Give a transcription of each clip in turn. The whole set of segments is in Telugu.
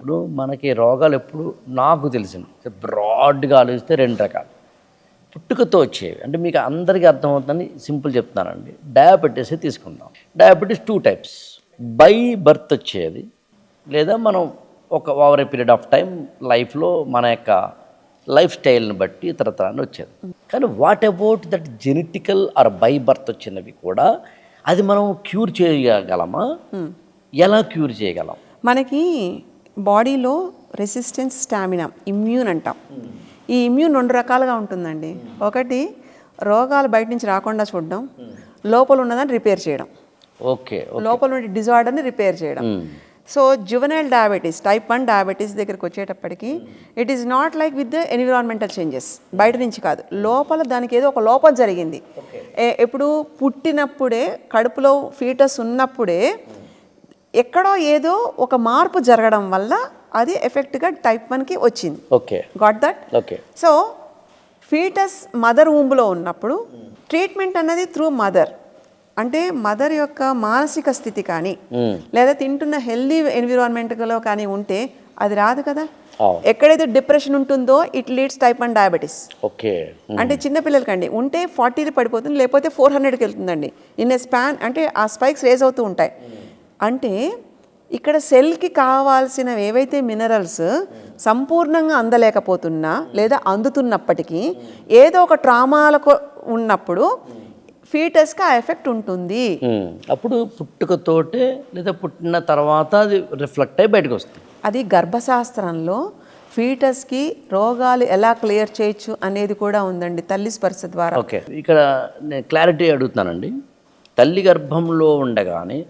ఇప్పుడు మనకి రోగాలు ఎప్పుడు నాకు తెలిసిన బ్రాడ్గా ఆలోచిస్తే 2 రకాలు పుట్టుకతో వచ్చేవి. అంటే మీకు అందరికీ అర్థమవుతుందని సింపుల్ చెప్తున్నానండి. డయాబెటీస్ తీసుకుందాం. Diabetes 2 types. బై బర్త్ వచ్చేది, లేదా మనం over a period of time లైఫ్లో మన యొక్క లైఫ్ స్టైల్ని బట్టి తరతరాన్ని వచ్చేది. కానీ what about that genetical or by birth వచ్చినవి కూడా అది మనం క్యూర్ చేయగలమా? ఎలా క్యూర్ చేయగలం? మనకి బాడీలో రెసిస్టెన్స్, స్టామినా, ఇమ్యూన్ అంటాం. ఈ ఇమ్యూన్ 2 రకాలుగా ఉంటుందండి. ఒకటి రోగాలు బయట నుంచి రాకుండా చూడడం, లోపల ఉన్నదాన్ని రిపేర్ చేయడం. ఓకే, లోపల ఉండే డిజార్డర్ని రిపేర్ చేయడం. So juvenile diabetes, type 1 diabetes దగ్గరికి వచ్చేటప్పటికి it is not like with the environmental changes, బయట నుంచి కాదు, లోపల దానికి ఏదో ఒక లోపం జరిగింది. ఎప్పుడు పుట్టినప్పుడే, కడుపులో ఫీటస్ ఉన్నప్పుడే ఎక్కడో ఏదో ఒక మార్పు జరగడం వల్ల అది ఎఫెక్ట్గా టైప్ 1కి వచ్చింది. Okay, got that? Okay. So foetus mother ఊంబులో ఉన్నప్పుడు ట్రీట్మెంట్ అన్నది త్రూ మదర్, అంటే మదర్ యొక్క మానసిక స్థితి కానీ లేదా తింటున్న హెల్దీ ఎన్విరాన్మెంట్లో కానీ ఉంటే అది రాదు కదా. ఎక్కడైతే డిప్రెషన్ ఉంటుందో it leads type 1 diabetes. Okay, అంటే చిన్నపిల్లలకండి ఉంటే 40 పడిపోతుంది, లేకపోతే 400కి వెళ్తుందండి ఇన్ ఏ స్పాన్. అంటే ఆ స్పైక్స్ రేజ్ అవుతూ ఉంటాయి. అంటే ఇక్కడ సెల్కి కావాల్సినవి ఏవైతే మినరల్స్ సంపూర్ణంగా అందలేకపోతున్నా లేదా అందుతున్నప్పటికీ ఏదో ఒక ట్రామాలకు ఉన్నప్పుడు ఫీటస్కి ఆ ఎఫెక్ట్ ఉంటుంది. అప్పుడు పుట్టుకతోటే లేదా పుట్టిన తర్వాత అది రిఫ్లెక్ట్ అయ్యి బయటకు వస్తుంది. అది గర్భశాస్త్రంలో ఫీటస్కి రోగాలు ఎలా క్లియర్ చేయొచ్చు అనేది కూడా ఉందండి, తల్లి స్పర్శ ద్వారా. ఓకే, ఇక్కడ నేను క్లారిటీ అడుగుతున్నానండి. తల్లి గర్భంలో ఉండగానే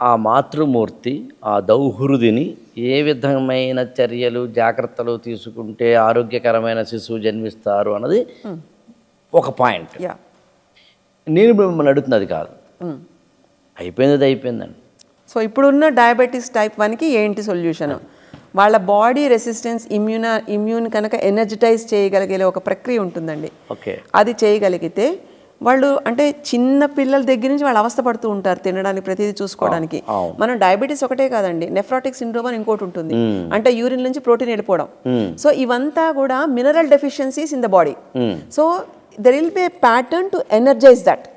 ఆ మాతృమూర్తి, ఆ దౌహృదిని ఏ విధమైన చర్యలు, జాగ్రత్తలు తీసుకుంటే ఆరోగ్యకరమైన శిశువు జన్మిస్తారు అన్నది ఒక పాయింట్. నేను మిమ్మల్ని అడుగుతున్నది కాదు, అయిపోయింది అయిపోయిందండి. సో ఇప్పుడున్న డయాబెటీస్ టైప్ 1కి ఏంటి సొల్యూషన్? వాళ్ళ బాడీ రెసిస్టెన్స్, ఇమ్యూన్ కనుక ఎనర్జిటైజ్ చేయగలిగే ఒక ప్రక్రియ ఉంటుందండి. ఓకే, అది చేయగలిగితే వాళ్ళు, అంటే చిన్న పిల్లల దగ్గర నుంచి వాళ్ళు అవస్థ పడుతూ ఉంటారు తినడానికి, ప్రతిదీ చూసుకోవడానికి. మనం డయాబెటీస్ ఒకటే కాదండి, నెఫ్రాటిక్ సిండ్రోమ్ అని ఇంకోటి ఉంటుంది, అంటే యూరిన్ నుంచి ప్రోటీన్ వెళ్ళిపోవడం. సో ఇవంతా కూడా mineral deficiencies in the body. So there will be a pattern to energize that.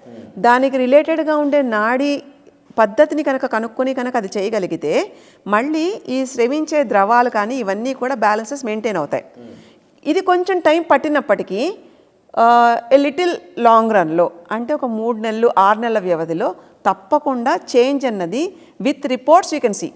దానికి రిలేటెడ్గా ఉండే నాడీ పద్ధతిని కనుక్కొని అది చేయగలిగితే మళ్ళీ ఈ స్రవించే ద్రవాలు కానీ ఇవన్నీ కూడా బ్యాలెన్సెస్ మెయింటైన్ అవుతాయి. ఇది కొంచెం టైం పట్టినప్పటికీ ఏ లిటిల్ లాంగ్ రన్లో, అంటే ఒక 3 నెలలు 6 నెలల వ్యవధిలో తప్పకుండా చేంజ్ అన్నది with reports you can see.